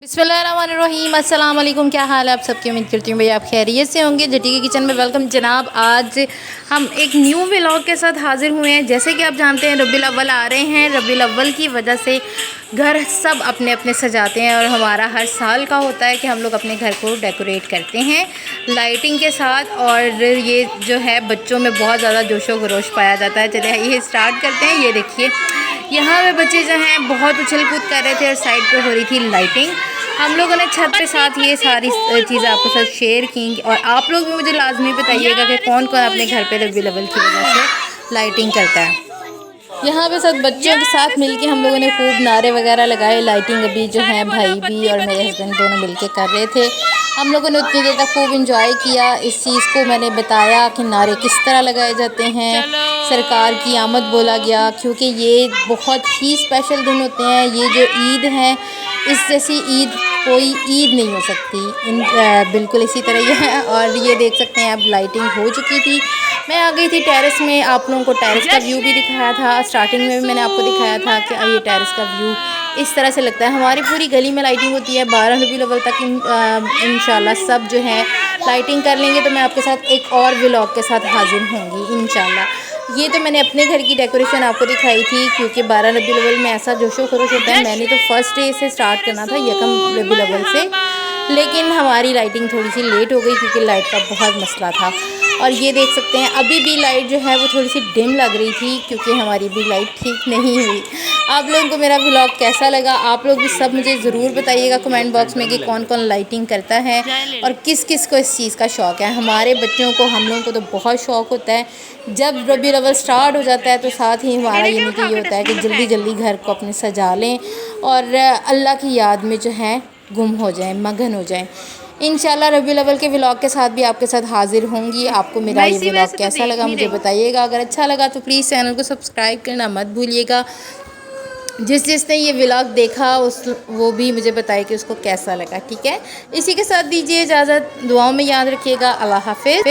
बिस्मिल्लाहिर्रहमानिर्रहीम, अस्सलाम वालेकुम। क्या हाल है आप सबकी? उम्मीद करती हूँ भाई आप खैरियत से होंगे। जटी के किचन में वेलकम जनाब। आज हम एक न्यू व्लॉग के साथ हाज़िर हुए हैं। जैसे कि आप जानते हैं रबीउल अव्वल आ रहे हैं। रबीउल अव्वल की वजह से घर सब अपने अपने सजाते हैं और हमारा हर साल का होता है कि हम लोग अपने घर को डेकोरेट करते हैं लाइटिंग के साथ। और ये जो है बच्चों में बहुत ज़्यादा जोशो खरोश पाया जाता है। चलिए ये स्टार्ट करते हैं। ये देखिए यहाँ पे बच्चे जो हैं बहुत उछल कूद कर रहे थे और साइड पे हो रही थी लाइटिंग। हम लोगों ने छत पे साथ ये सारी चीज़ें आपके साथ शेयर की। और आप लोग भी मुझे लाजमी बताइएगा कि कौन कौन अपने घर पे रबीउल अव्वल की वजह से लाइटिंग करता है। यहाँ पे सब बच्चों के साथ मिलके हम लोगों ने खूब नारे वगैरह लगाए। लाइटिंग अभी जो है भाई भी और मेरे हस्बैंड दोनों मिलके कर रहे थे। हम लोगों ने उतनी देर तक खूब इंजॉय किया। इस चीज़ को मैंने बताया कि नारे किस तरह लगाए जाते हैं, सरकार की आमद बोला गया, क्योंकि ये बहुत ही स्पेशल दिन होते हैं। ये जो ईद है इस जैसी ईद कोई ईद नहीं हो सकती। बिल्कुल इसी तरह ये है। और ये देख सकते हैं अब लाइटिंग हो चुकी थी। मैं आ गई थी टेरेस में। आप लोगों को टेरेस का व्यू भी दिखाया था। स्टार्टिंग में भी मैंने आपको दिखाया था कि ये टेरेस का व्यू इस तरह से लगता है। हमारी पूरी गली में लाइटिंग होती है। 12 रबीउल अव्वल तक इंशाल्लाह सब जो है लाइटिंग कर लेंगे। तो मैं आपके साथ एक और व्लॉग के साथ हाजिर होंगी इंशाल्लाह। ये तो मैंने अपने घर की डेकोरेशन आपको दिखाई थी, क्योंकि 12 रबीउल अव्वल में ऐसा जोशो खरोश होता है। मैंने तो फर्स्ट डे से स्टार्ट करना था, यकम रबीउल अव्वल से, लेकिन हमारी लाइटिंग थोड़ी सी लेट हो गई क्योंकि लाइट का बहुत मसला था। और ये देख सकते हैं अभी भी लाइट जो है वो थोड़ी सी डिम लग रही थी क्योंकि हमारी भी लाइट ठीक नहीं हुई। आप लोगों को मेरा व्लॉग कैसा लगा? आप लोग भी सब मुझे ज़रूर बताइएगा कमेंट बॉक्स में कि कौन कौन लाइटिंग करता है और किस किस को इस चीज़ का शौक़ है। हमारे बच्चों को, हम लोगों को तो बहुत शौक़ होता है। जब रबीउल अव्वल स्टार्ट हो जाता है तो साथ ही हमारा ये होता है कि जल्दी जल्दी घर को अपने सजा लें और अल्लाह की याद में जो है गुम हो जाएं, मगन हो जाएं। इंशाल्लाह रबीउल अव्वल के व्लॉग के साथ भी आपके साथ हाजिर होंगी। आपको मेरा ये व्लॉग कैसा लगा मुझे बताइएगा। अगर अच्छा लगा तो प्लीज़ चैनल को सब्सक्राइब करना मत भूलिएगा। जिसने ये व्लॉग देखा वो भी मुझे बताए कि उसको कैसा लगा। ठीक है, इसी के साथ दीजिए इजाज़त। दुआओं में याद रखिएगा। अल्लाह हाफ़िज़।